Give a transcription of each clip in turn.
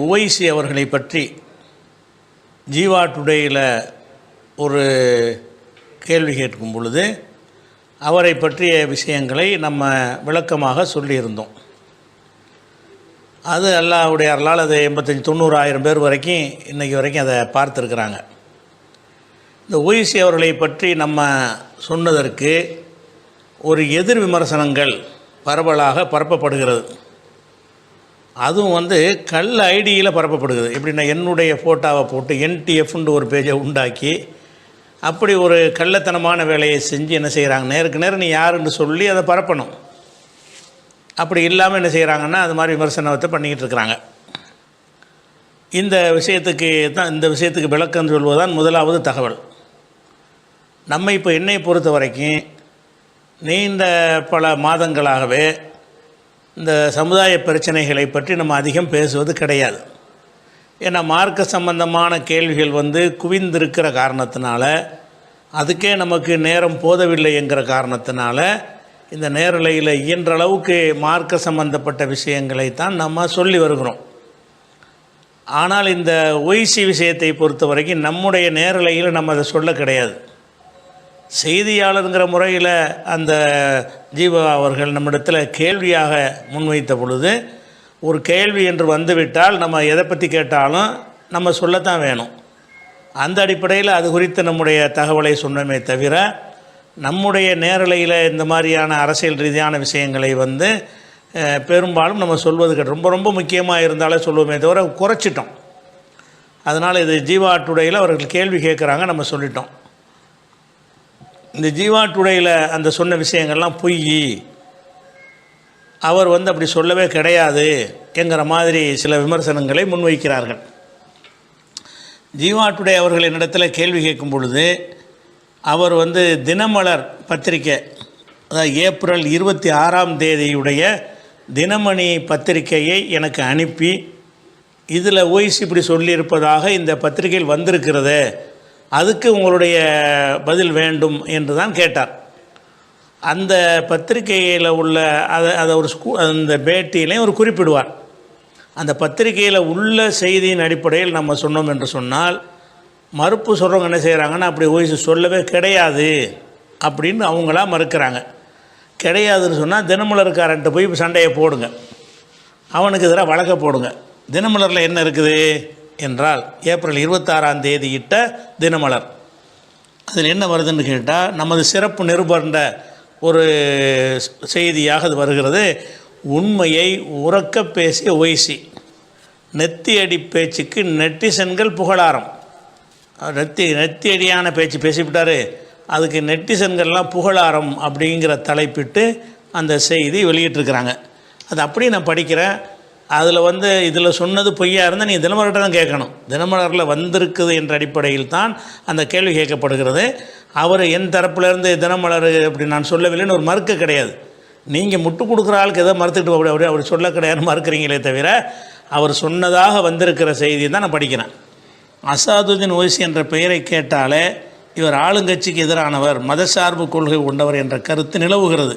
ஓவைசி அவர்களை பற்றி ஜீவா டுடேயில் ஒரு கேள்வி கேட்கும் பொழுது அவரை பற்றிய விஷயங்களை நம்ம விளக்கமாக சொல்லியிருந்தோம். அது அல்லாஹ்வுடைய அருளால் அது 85,000-90,000 பேர் வரைக்கும் இன்றைக்கி வரைக்கும் அதை பார்த்துருக்குறாங்க. இந்த ஓவைசி அவர்களை பற்றி நம்ம சொன்னதற்கு ஒரு எதிர் விமர்சனங்கள் பரவலாக பரப்பப்படுகிறது. அதுவும் கல் ஐடியில் பரப்பப்படுகிறது. எப்படின்னா என்னுடைய ஃபோட்டோவை போட்டு NTFன்னு ஒரு பேஜை உண்டாக்கி அப்படி ஒரு கள்ளத்தனமான வேலையை செஞ்சு என்ன செய்கிறாங்க, நேருக்கு நேரம் நீ யாருன்னு சொல்லி அதை பரப்பணும். அப்படி இல்லாமல் என்ன செய்கிறாங்கன்னா அது மாதிரி விமர்சனத்தை பண்ணிக்கிட்டு இருக்கிறாங்க. இந்த விஷயத்துக்கு விளக்கம் சொல்வதுதான் முதலாவது தகவல். நம்ம இப்போ என்னை பொறுத்த வரைக்கும் நீண்ட பல மாதங்களாகவே இந்த சமுதாய பிரச்சனைகளை பற்றி நம்ம அதிகம் பேசுவது கிடையாது. ஏன்னா மார்க்க சம்பந்தமான கேள்விகள் குவிந்திருக்கிற காரணத்தினால, அதுக்கே நமக்கு நேரம் போதவில்லை என்கிற காரணத்தினால இந்த நேரலையில் இயன்ற அளவுக்கு மார்க்க சம்பந்தப்பட்ட விஷயங்களைத்தான் நம்ம சொல்லி வருகிறோம். ஆனால் இந்த ஓவைசி விஷயத்தை பொறுத்த வரைக்கும் நம்முடைய நேரலையில் நம்ம அதை சொல்ல கிடையாது. செய்தியாளருங்கிற முறையில் அந்த ஜீவா அவர்கள் நம்மிடத்தில் கேள்வியாக முன்வைத்த பொழுது, ஒரு கேள்வி என்று வந்துவிட்டால் நம்ம எதை பற்றி கேட்டாலும் நம்ம சொல்லத்தான் வேணும். அந்த அடிப்படையில் அது குறித்து நம்முடைய தகவலை சொன்னமே தவிர, நம்முடைய நேரலையில் இந்த மாதிரியான அரசியல் ரீதியான விஷயங்களை பெரும்பாலும் நம்ம சொல்வது ரொம்ப ரொம்ப முக்கியமாக இருந்தாலே சொல்லுவோமே தவிர குறைச்சிட்டோம். அதனால் இது ஜீவா டுடேயில் அவர்கள் கேள்வி கேட்குறாங்க, நம்ம சொல்லிட்டோம். இந்த ஜீவா டுடேயில் அந்த சொன்ன விஷயங்கள்லாம் பொய், அவர் அப்படி சொல்லவே கிடையாது என்கிற மாதிரி சில விமர்சனங்களை முன்வைக்கிறார்கள். ஜீவா டுடே அவர்கள் என்னிடத்தில் கேள்வி கேட்கும் பொழுது, அவர் தினமலர் பத்திரிக்கை, அதாவது ஏப்ரல் 26 தினமணி பத்திரிகையை எனக்கு அனுப்பி, இதில் ஓவைசி இப்படி சொல்லியிருப்பதாக இந்த பத்திரிகையில் வந்திருக்கிறது, அதுக்கு உங்களுடைய பதில் வேண்டும் என்று தான் கேட்டார். அந்த பத்திரிகையில் உள்ள அதை ஒரு அந்த பேட்டியிலையும் ஒரு குறிப்பிடுவார். அந்த பத்திரிகையில் உள்ள செய்தியின் அடிப்படையில் நம்ம சொன்னோம் என்று சொன்னால், மறுப்பு சொல்கிறவங்க என்ன செய்கிறாங்கன்னா, அப்படி ஓவைசி சொல்லவே கிடையாது அப்படின்னு அவங்களா மறுக்கிறாங்க. கிடையாதுன்னு சொன்னால் தினமலர்காரன்ட்டு போய் சண்டையை போடுங்க, அவனுக்கு எதிராக வழக்க போடுங்க. தினமலரில் என்ன இருக்குது என்றால், ஏப்ரல் 26 இட்ட தினமலர், அதில் என்ன வருதுன்னு கேட்டால், நமது சிறப்பு நிருபர்ன்ற ஒரு செய்தியாக அது வருகிறது. உண்மையை உறக்க பேசிய ஓவைசி, நெத்தியடி பேச்சுக்கு நெட்டிசன்கள் புகழாரம். நெத்தியடியான பேச்சு பேசிவிட்டார், அதுக்கு நெட்டிசன்கள்லாம் புகழாரம் அப்படிங்கிற தலைப்பிட்டு அந்த செய்தி வெளியிட்டிருக்கிறாங்க. அது அப்படியே நான் படிக்கிறேன். அதில் இதில் சொன்னது பொய்யா இருந்தால் நீங்கள் தினமலர்கிட்ட தான் கேட்கணும். தினமலரில் வந்திருக்குது என்ற அடிப்படையில் தான் அந்த கேள்வி கேட்கப்படுகிறது. அவர் என் தரப்பிலேருந்து தினமலர் அப்படி நான் சொல்லவில்லைன்னு ஒரு மறுக்க கிடையாது. நீங்கள் முட்டு கொடுக்குற ஆளுக்கு எதோ மறுத்துக்கிட்டு அப்படி சொல்ல கிடையாதுன்னு மறுக்கிறீங்களே தவிர, அவர் சொன்னதாக வந்திருக்கிற செய்தி தான் நான் படிக்கிறேன். அசாதுதீன் ஓவைசி என்ற பெயரை கேட்டாலே இவர் ஆளுங்கட்சிக்கு எதிரானவர், மதசார்பு கொள்கை கொண்டவர் என்ற கருத்து நிலவுகிறது.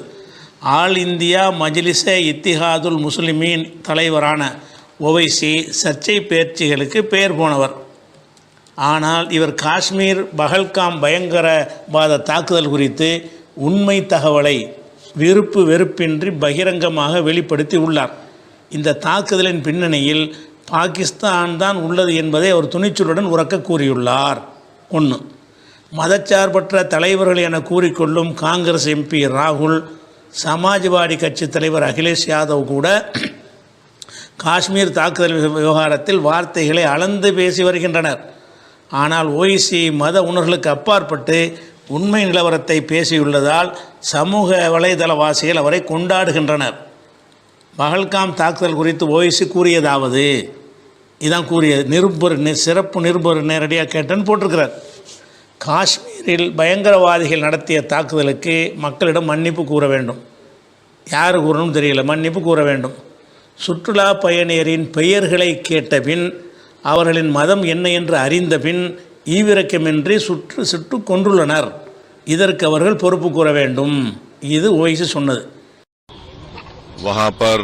ஆல் இந்தியா மஜ்லிஸே இத்திஹாதுல் முஸ்லிமீன் தலைவரான ஓவைசி சர்ச்சை பேச்சுகளுக்கு பெயர் போனவர். ஆனால் இவர் காஷ்மீர் பஹல்காம் பயங்கரவாத தாக்குதல் குறித்து உண்மை தகவலை விருப்பு வெறுப்பின்றி பகிரங்கமாக வெளிப்படுத்தி உள்ளார். இந்த தாக்குதலின் பின்னணியில் பாகிஸ்தான் தான் உள்ளது என்பதை அவர் துணிச்சலுடன் உறக்க கூறியுள்ளார். 1. மதச்சார்பற்ற தலைவர்கள் என கூறிக்கொள்ளும் காங்கிரஸ் MP ராகுல், சமாஜ்வாடி கட்சி தலைவர் அகிலேஷ் யாதவ் கூட காஷ்மீர் தாக்குதல் விவகாரத்தில் வார்த்தைகளை அளந்து பேசி வருகின்றனர். ஆனால் ஓவைசி மத உணர்வுகளுக்கு அப்பாற்பட்டு உண்மை நிலவரத்தை பேசியுள்ளதால் சமூக வலைதளவாசிகள் அவரை கொண்டாடுகின்றனர். பஹல்காம் தாக்குதல் குறித்து ஓவைசி கூறியதாவது, இதான் கூறியது, சிறப்பு நிருபர் நேரடியாக கேட்டேன்னு போட்டிருக்கிறார். காஷ்மீரில் பயங்கரவாதிகள் நடத்திய தாக்குதலுக்கு மக்களிடம் மன்னிப்பு கூற வேண்டும். யார் கூறணும் தெரியல, மன்னிப்பு கூற வேண்டும். சுற்றுலா பயணியரின் பெயர்களை கேட்ட பின், அவர்களின் மதம் என்ன என்று அறிந்த பின் ஈவிரக்கமின்றி சுட்டு கொன்றுள்ளனர். இதற்கு அவர்கள் பொறுப்பு கூற வேண்டும். இது ஓவைசி சொன்னது. वहां पर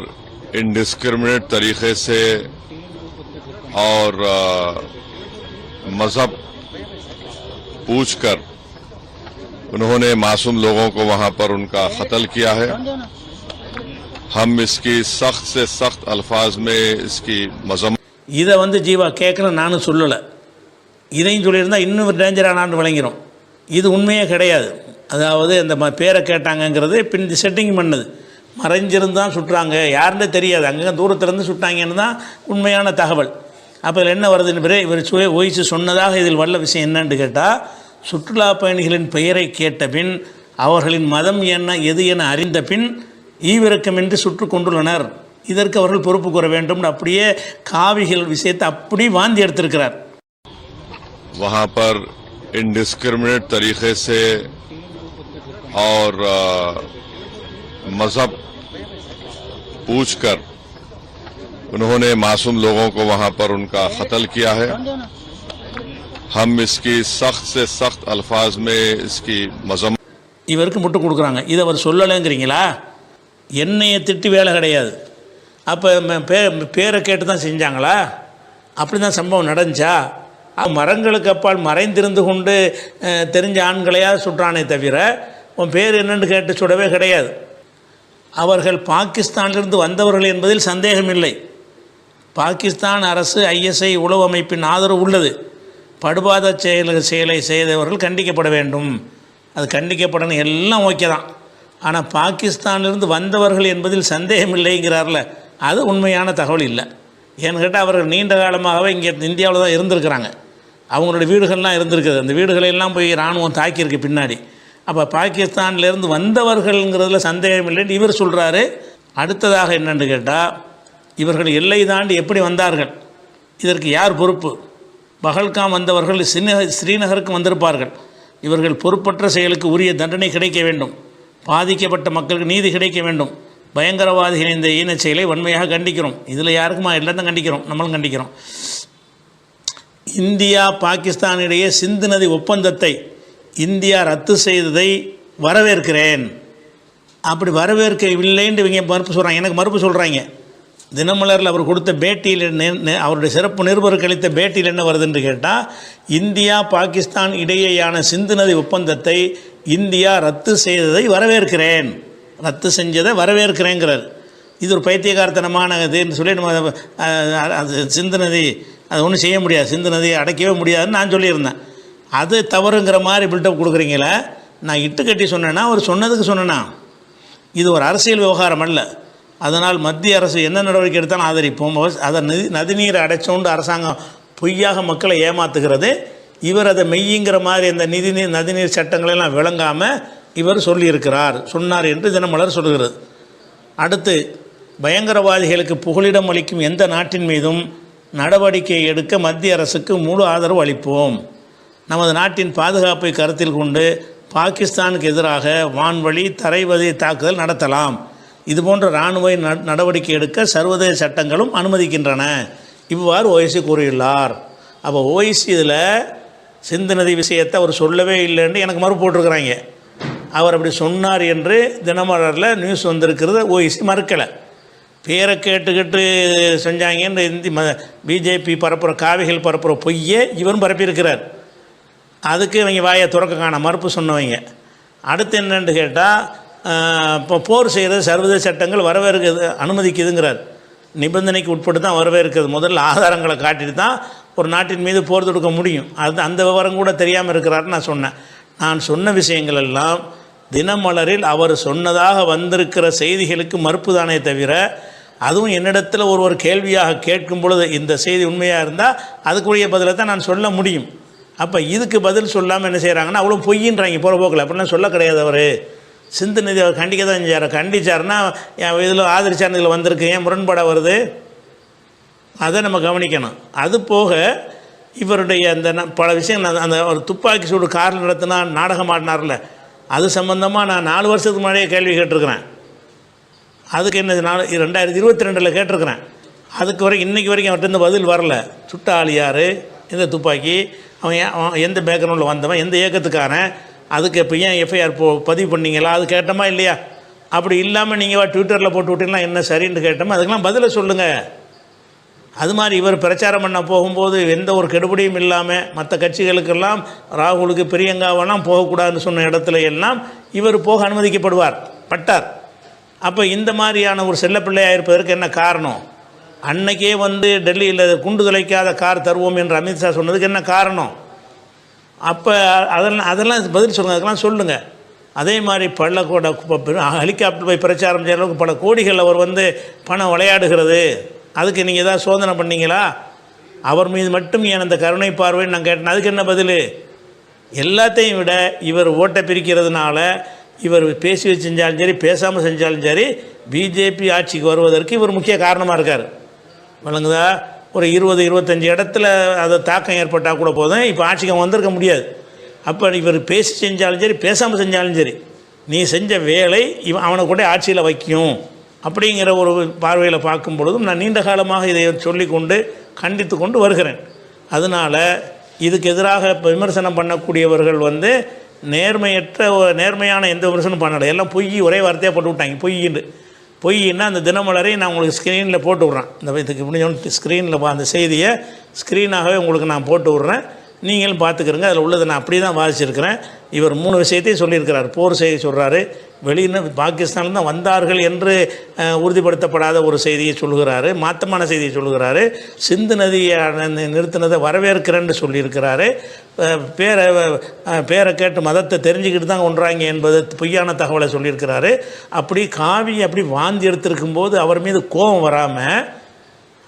इनडिस्क्रिमिनेट तरीके से और मजहब पूछकर उन्होंने मासूम लोगों को वहां पर उनका कत्ल किया है। हम इसकी सख्त से सख्त अल्फाज में इसकी मजम्मत இதை வந்து ஜீவா கேட்கல, நானும் சொல்லலை. இதையும் சொல்லியிருந்தால் இன்னும் டேஞ்சரானான்னு விளங்கிடும். இது உண்மையே கிடையாது. அதாவது அந்த பேரை கேட்டாங்கங்கிறது பின் செட்டிங் பண்ணது. மறைஞ்சிருந்தான் சுட்டுறாங்க, யாருன்னே தெரியாது, அங்கங்கே தூரத்துலேருந்து சுட்டாங்கன்னு தான் உண்மையான தகவல். அப்போ இதில் என்ன வருதுன்னு பிறகு இவர் ஓய்ச்சி சொன்னதாக இதில் வல்ல விஷயம் என்னன்னு கேட்டால், சுற்றுலா பயணிகளின் பெயரை கேட்ட பின் அவர்களின் மதம் என்ன எது என அறிந்த பின் ஈவிரக்கமின்றி சுட்டு கொண்டுள்ளனர், இதற்கு அவர்கள் பொறுப்பு கூற வேண்டும். அப்படியே காவிகள் விஷயத்தை அப்படி வாந்தி எடுத்திருக்கிறார். वहाँ पर इंडिस्क्रिमिनेट तरीके से और मजहब पूछकर उन्होंने मासूम लोगों को वहां पर उनका कत्ल किया है। हम इसकी सख्त से सख्त अल्फाज में इसकी मजम्मत இவருக்கு முட்டு கொடுக்குறாங்க. இதை அவர் சொல்லலைங்கிறீங்களா? என்னையை திட்டி வேலை கிடையாது. அப்போ பேரை கேட்டு தான் செஞ்சாங்களா? அப்படி தான் சம்பவம் நடந்துச்சா? மரங்களுக்கு அப்பால் மறைந்திருந்து கொண்டு தெரிஞ்ச ஆண்களையா சுற்றானே தவிர உன் பேர் என்னென்னு கேட்டு சுடவே கிடையாது. அவர்கள் பாகிஸ்தானிலிருந்து வந்தவர்கள் என்பதில் சந்தேகமில்லை. பாகிஸ்தான் அரசு ISI உளவு அமைப்பின் ஆதரவு உள்ளது. படுபாத செயலை செய்தவர்கள் கண்டிக்கப்பட வேண்டும். அது கண்டிக்கப்படணும், எல்லாம் ஓகே தான். ஆனால் பாகிஸ்தானிலிருந்து வந்தவர்கள் என்பதில் சந்தேகமில்லைங்கிறார்ல, அது உண்மையான தகவல் இல்லை. ஏன்னு கேட்டால் அவர்கள் நீண்ட காலமாகவே இங்கே இந்தியாவில் தான் இருந்திருக்கிறாங்க. அவங்களுடைய வீடுகள்லாம் இருந்திருக்குது. அந்த வீடுகளெல்லாம் போய் இராணுவம் தாக்கியிருக்கு பின்னாடி. அப்போ பாகிஸ்தான்லேருந்து வந்தவர்கள்ங்கிறதுல சந்தேகம் இல்லைன்னு இவர் சொல்கிறாரு. அடுத்ததாக என்னென்னு கேட்டால், இவர்கள் எல்லை தாண்டி எப்படி வந்தார்கள், இதற்கு யார் பொறுப்பு? பகல்காம் வந்தவர்கள் ஸ்ரீநகருக்கு வந்திருப்பார்கள். இவர்கள் பொறுப்பற்ற செயலுக்கு உரிய தண்டனை கிடைக்க வேண்டும். பாதிக்கப்பட்ட மக்களுக்கு நீதி கிடைக்க வேண்டும். பயங்கரவாதிகளின் இந்த ஈனச் செயலை வன்மையாக கண்டிக்கிறோம். இதில் யாருக்குமா எல்லாத்தையும் கண்டிக்கிறோம், நம்மளும் கண்டிக்கிறோம். இந்தியா பாகிஸ்தான் இடையே சிந்து நதி ஒப்பந்தத்தை இந்தியா ரத்து செய்ததை வரவேற்கிறேன். அப்படி வரவேற்கவில்லைன்னு இவங்க மறுப்பு சொல்கிறாங்க, எனக்கு மறுப்பு சொல்கிறாங்க. தினமலரில் அவர் கொடுத்த பேட்டியில் அவருடைய சிறப்பு நிருபருக்கு அளித்த பேட்டியில் என்ன வருதுன்னு கேட்டால், இந்தியா பாகிஸ்தான் இடையேயான சிந்து நதி ஒப்பந்தத்தை இந்தியா ரத்து செய்ததை வரவேற்கிறேன், ரத்து செஞ்சதை வரவேற்கிறேங்கிறார். இது ஒரு பைத்தியகாரத்தனமான இதுன்னு சொல்லி நம்ம அது சிந்து நதி அது ஒன்றும் செய்ய முடியாது, சிந்து நதியை அடைக்கவே முடியாதுன்னு நான் சொல்லியிருந்தேன். அது தவறுங்கிற மாதிரி பில்டப் கொடுக்குறீங்களே. நான் இட்டு கட்டி சொன்னேன்னா அவர் சொன்னதுக்கு சொன்னேன்னா, இது ஒரு அரசியல் விவகாரம் அல்ல. அதனால் மத்திய அரசு என்ன நடவடிக்கை எடுத்தாலும் ஆதரிப்போம். அதை நதிநீரை அடைச்சோண்டு அரசாங்கம் பொய்யாக மக்களை ஏமாத்துகிறது. இவர் அதை மெய்யுங்கிற மாதிரி அந்த நதிநீர் சட்டங்களெல்லாம் விளங்காமல் இவர் சொன்னார் என்று தினமலர் சொல்கிறது. அடுத்து, பயங்கரவாதிகளுக்கு புகலிடம் அளிக்கும் எந்த நாட்டின் மீதும் நடவடிக்கை எடுக்க மத்திய அரசுக்கு முழு ஆதரவு அளிப்போம். நமது நாட்டின் பாதுகாப்பை கருத்தில் கொண்டு பாகிஸ்தானுக்கு எதிராக வான்வழி தரைவழி தாக்குதல் நடத்தலாம். இதுபோன்ற இராணுவ நடவடிக்கை எடுக்க சர்வதேச சட்டங்களும் அனுமதிக்கின்றன. இவ்வாறு ஓய்சி கூறியுள்ளார். அப்போ ஓய்சி இதில் சிந்து நதி விஷயத்தை அவர் சொல்லவே இல்லைன்னு எனக்கு மறுப்பு போட்டிருக்கிறாங்க. அவர் அப்படி சொன்னார் என்று தினமலரில் நியூஸ் வந்திருக்கிறது. ஓய்சி மறுக்கலை. பேரை கேட்டுக்கிட்டு செஞ்சாங்கன்னு பிஜேபி பரப்புகிற காவிகள் பரப்புகிற பொய்யே இவரும் பரப்பியிருக்கிறார். அதுக்கு இவங்க வாயை துறக்க காண மறுப்பு சொன்னவங்க. அடுத்து என்னென்னு கேட்டால், இப்போ போர் செய்கிறது சர்வதேச சட்டங்கள் வரவேற்கிறது அனுமதிக்குதுங்கிறார். நிபந்தனைக்கு உட்பட்டு தான் வரவேற்கிறது. முதல்ல ஆதாரங்களை காட்டிட்டு தான் ஒரு நாட்டின் மீது போர் தொடுக்க முடியும். அது அந்த விவரம் கூட தெரியாமல் இருக்கிறாருன்னு நான் சொன்னேன். நான் சொன்ன விஷயங்கள் எல்லாம் தினமலரில் அவர் சொன்னதாக வந்திருக்கிற செய்திகளுக்கு மறுப்பு தானே தவிர, அதுவும் என்னிடத்தில் ஒரு கேள்வியாக கேட்கும் பொழுது இந்த செய்தி உண்மையாக இருந்தால் அதுக்குரிய பதிலை தான் நான் சொல்ல முடியும். அப்போ இதுக்கு பதில் சொல்லாமல் என்ன செய்கிறாங்கன்னா அவ்வளோ பொய்யின்றாங்க போகிற போக்கில். அப்படிலாம் சொல்ல கிடையாது. அவர் சிந்து நதி அவர் கண்டிக்க தான் செஞ்சார். கண்டிச்சார்னா இதில் ஆதரிச்சார், இதில் வந்திருக்கு, ஏன் முரண்பாடாக வருது, அதை நம்ம கவனிக்கணும். அது போக இவருடைய அந்த பல விஷயங்கள், அந்த ஒரு துப்பாக்கி சூடு காரில் நடத்தினா நாடகம் ஆடினார்ல, அது சம்பந்தமாக நான் 4 வருஷத்துக்கு முன்னாடியே கேள்வி கேட்டிருக்கிறேன். அதுக்கு என்ன 2022 கேட்டிருக்கிறேன். அதுக்கு வரைக்கும் இன்றைக்கி வரைக்கும் அவர்கிட்ட பதில் வரல. சுட்ட ஆள் யார், எந்த துப்பாக்கி, அவன் எந்த பேக்ரவுண்டில் வந்தவன், எந்த இயக்கத்துக்காரன், அதுக்கு இப்போ ஏன் எஃப்ஐஆர் பதிவு பண்ணிங்களா, அது கேட்டோமா இல்லையா? அப்படி இல்லாமல் நீங்கள் ட்விட்டரில் போட்டு விட்டீங்கன்னா என்ன சரின்னு கேட்டோமா, அதுக்கெல்லாம் பதிலை சொல்லுங்கள். அது மாதிரி இவர் பிரச்சாரம் பண்ண போகும்போது எந்த ஒரு கெடுபடியும் இல்லாமல் மற்ற கட்சிகளுக்கெல்லாம் ராகுலுக்கு பிரியங்காவெல்லாம் போகக்கூடாதுன்னு சொன்ன இடத்துல எல்லாம் இவர் போக பட்டார். அப்போ இந்த மாதிரியான ஒரு செல்லப்பிள்ளையாக இருப்பதற்கு என்ன காரணம்? அன்னைக்கே டெல்லியில் குண்டு துளைக்காத கார் தருவோம் என்று அமித்ஷா சொன்னதுக்கு என்ன காரணம்? அப்போ அதெல்லாம் பதில் சொல்லுங்கள், அதுக்கெல்லாம் சொல்லுங்கள். அதே மாதிரி ஹெலிகாப்டர் போய் பிரச்சாரம் செய்கிற அளவுக்கு பல கோடிகள் அவர் பணம் விளையாடுகிறது. அதுக்கு நீங்கள் ஏதாவது சோதனை பண்ணீங்களா? அவர் மீது மட்டும் ஏன் அந்த கருணை பார்வைன்னு நான் கேட்டேன். அதுக்கு என்ன பதில்? எல்லாத்தையும் விட இவர் ஓட்டை பிரிக்கிறதுனால இவர் பேசி செஞ்சாலும் சரி பேசாமல் செஞ்சாலும் சரி பிஜேபி ஆட்சிக்கு வருவதற்கு இவர் முக்கிய காரணமாக இருக்கார். வழங்குதா? ஒரு 20-25 இடத்துல அதை தாக்கம் ஏற்பட்டால் கூட போதும், இப்போ ஆட்சிக்கு வந்திருக்க முடியாது. அப்போ இவர் பேசி செஞ்சாலும் சரி பேசாமல் செஞ்சாலும் சரி நீ செஞ்ச வேலை அவனை கூட ஆட்சியில் வைக்கும் அப்படிங்கிற ஒரு பார்வையில் பார்க்கும் பொழுதும் நான் நீண்ட காலமாக இதை சொல்லிக்கொண்டு கண்டித்து கொண்டு வருகிறேன். அதனால் இதுக்கு எதிராக விமர்சனம் பண்ணக்கூடியவர்கள் நேர்மையான எந்த விமர்சனம் பண்ணலை. எல்லாம் ஒரே வார்த்தையாக போட்டு விட்டாங்க. பொய்ன்னா அந்த தினமலரை நான் உங்களுக்கு ஸ்க்ரீனில் போட்டு விட்றேன். இந்த இதுக்கு முடிஞ்ச ஸ்க்ரீனில் அந்த செய்தியை ஸ்க்ரீனாகவே உங்களுக்கு நான் போட்டு விட்றேன், நீங்களும் பார்த்துக்கிறங்க. அதில் உள்ளதை நான் அப்படி தான் வாசிச்சிருக்கிறேன். இவர் 3 விஷயத்தையும் சொல்லியிருக்கிறார். போர் செய்தி சொல்கிறாரு, பாகிஸ்தானில் தான் வந்தார்கள் என்று உறுதிப்படுத்தப்படாத ஒரு செய்தியை சொல்கிறாரு, மாற்றமான செய்தியை சொல்கிறாரு, சிந்து நதியை நிறுத்தினதை வரவேற்கிறேன்னு சொல்லியிருக்கிறாரு, பேரை கேட்டு மதத்தை தெரிஞ்சுக்கிட்டு தான் கொன்றாங்க என்பது பொய்யான தகவலை சொல்லியிருக்கிறாரு. அப்படி அப்படி வாந்தி எடுத்திருக்கும்போது அவர் மீது கோபம் வராமல்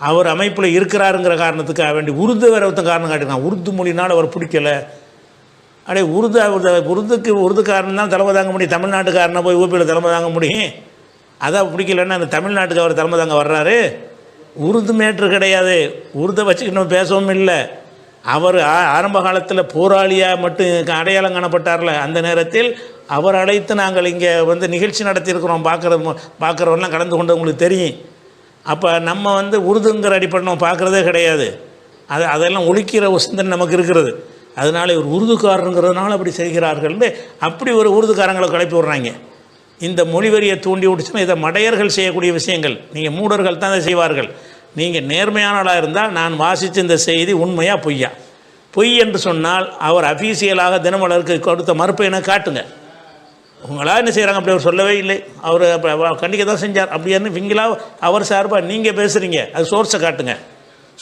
அவர் அமைப்பில் இருக்கிறாருங்கிற காரணத்துக்காக வேண்டி உருது வேற காரணம் காட்டினான். உருது மொழினால் அவர் பிடிக்கலை. உருதுக்காரன் தான் தலைமை தாங்க முடியும். தமிழ்நாட்டுக்காரனை போய் ஊபியில் தலைமை தாங்க முடியும். அதான் பிடிக்கலன்னா அந்த தமிழ்நாட்டுக்கு அவர் தலைமை தாங்க வர்றாரு. உருது மேட்ரு கிடையாது. உருதை வச்சுக்கிட்டு பேசவும் இல்லை. அவர் ஆரம்ப காலத்தில் போராளியாக மட்டும் அடையாளம் காணப்பட்டார்ல, அந்த நேரத்தில் அவர் அழைத்து நாங்கள் இங்கே நிகழ்ச்சி நடத்தியிருக்கிறோம், பார்க்குறவரெல்லாம் கலந்து கொண்டு உங்களுக்கு தெரியும். அப்போ நம்ம உருதுங்கிற அடிப்படை நம்ம பார்க்குறதே கிடையாது. அதெல்லாம் ஒழிக்கிற ஒரு சிந்தனை நமக்கு இருக்கிறது. அதனால் இவர் உருதுக்காரங்கிறதுனால அப்படி செய்கிறார்கள்னு அப்படி ஒரு உருதுக்காரங்களை கிளப்பி விட்றாங்க. இந்த மொழிவரியை தூண்டி விட்டுச்சுன்னா இதை மடையர்கள் செய்யக்கூடிய விஷயங்கள். நீங்கள் மூடர்கள் தான் இதை செய்வார்கள். நீங்கள் நேர்மையானவளாக இருந்தால் நான் வாசித்த இந்த செய்தி உண்மையா பொய்யா? பொய் என்று சொன்னால் அவர் அஃபீஷியலாக தினமலருக்கு கொடுத்த மறுப்பை என காட்டுங்க. உங்களா என்ன செய்கிறாங்க? அப்படி அவர் சொல்லவே இல்லை. அவர் கண்டிக்க தான் செஞ்சார். அப்படின்னு விங்களா அவர் சார்பாக நீங்கள் பேசுகிறீங்க. அது சோர்ஸை காட்டுங்க.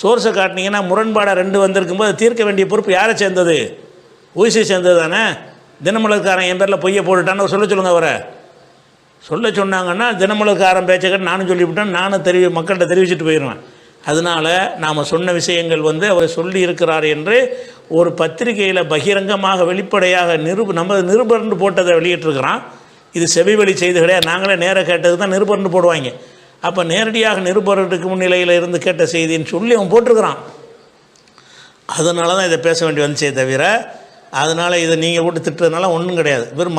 சோர்ஸை காட்டினீங்கன்னா முரண்பாடாக 2 வந்திருக்கும்போது தீர்க்க வேண்டிய பொறுப்பு யாரை சேர்ந்தது? ஓய்சி சேர்ந்தது தானே. தினமலர்காரன் என் பேரில் பொய்யை போட்டுட்டான்னு சொல்ல சொல்லுங்கள். அவரை சொல்ல சொன்னாங்கன்னா தினமலர்காரன் பேச்சை கேட்டு நானும் சொல்லிவிட்டேன், நானும் மக்கள்கிட்ட தெரிவிச்சுட்டு போயிடுவேன். அதனால் நாம் சொன்ன விஷயங்கள் அவர் சொல்லி இருக்கிறார் என்று ஒரு பத்திரிகையில் பகிரங்கமாக வெளிப்படையாக நமது நிருபர்னு போட்டதை வெளியிட்டிருக்கிறான். இது செவிவழி செய்தி கிடையாது. நாங்களே நேராக கேட்டது தான் நிருபர்னு போடுவாங்க. அப்போ நேரடியாக நிருபருக்கு முன்னிலையில் இருந்து கேட்ட செய்தின்னு சொல்லி அவன் போட்டிருக்கிறான். அதனால தான் இதை பேச வேண்டி வந்துச்சே தவிர, அதனால் இதை நீங்கள் போட்டு திட்டுறதுனால ஒன்றும் கிடையாது. இவர்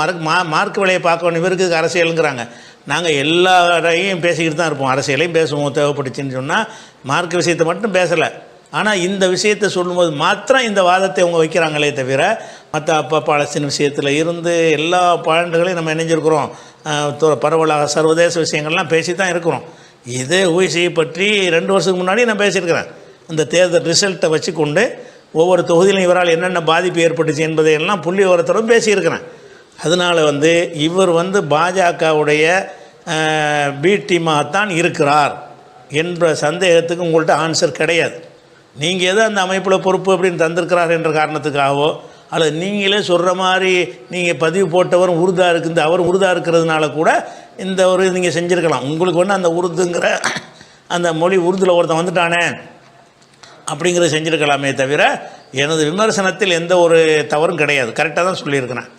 மார்க் விலையை பார்க்க வேண்டிய இவருக்கு அரசியலுங்கிறாங்க. நாங்கள் எல்லாரையும் பேசிக்கிட்டு தான் இருப்போம், அரசியலையும் பேசுவோம் தேவைப்பட்டுச்சுன்னு சொன்னால். மார்க் விஷயத்தை மட்டும் பேசலை. ஆனால் இந்த விஷயத்தை சொல்லும்போது மாத்திரம் இந்த வாதத்தை அவங்க வைக்கிறாங்களே தவிர மற்ற பாலஸ்தீன் விஷயத்தில் இருந்து எல்லா பாயிண்ட்டுகளையும் நம்ம இணைஞ்சிருக்கிறோம். பரவலாக சர்வதேச விஷயங்கள்லாம் பேசி தான் இருக்கிறோம். இதே ஓய்சியை பற்றி 2 வருஷத்துக்கு முன்னாடி நான் பேசியிருக்கிறேன். இந்த தேர்தல் ரிசல்ட்டை வச்சு கொண்டு ஒவ்வொரு தொகுதியிலும் இவரால் என்னென்ன பாதிப்பு ஏற்பட்டுச்சு என்பதையெல்லாம் புள்ளி விவரத்தோடு பேசியிருக்கிறேன். அதனால் இவர் பாஜகவுடைய பி டீமாகத்தான் இருக்கிறார் என்ற சந்தேகத்துக்கு உங்கள்கிட்ட ஆன்சர் கிடையாது. நீங்கள் எதோ அந்த அமைப்பில் பொறுப்பு அப்படின்னு தந்திருக்கிறார் என்ற காரணத்துக்காகவோ அல்லது நீங்களே சொல்கிற மாதிரி நீங்கள் பதிவு போட்டவர் உருதாக இருக்குது, அவர் உருதாக இருக்கிறதுனால கூட இந்த ஒரு நீங்கள் செஞ்சுருக்கலாம். உங்களுக்கு அந்த உருதுங்கிற அந்த மொழி உருதில் ஒருத்தன் வந்துட்டானே அப்படிங்கிறத செஞ்சுருக்கலாமே தவிர எனது விமர்சனத்தில் எந்த ஒரு தவறும் கிடையாது. கரெக்டாக தான் சொல்லியிருக்கிறேன்.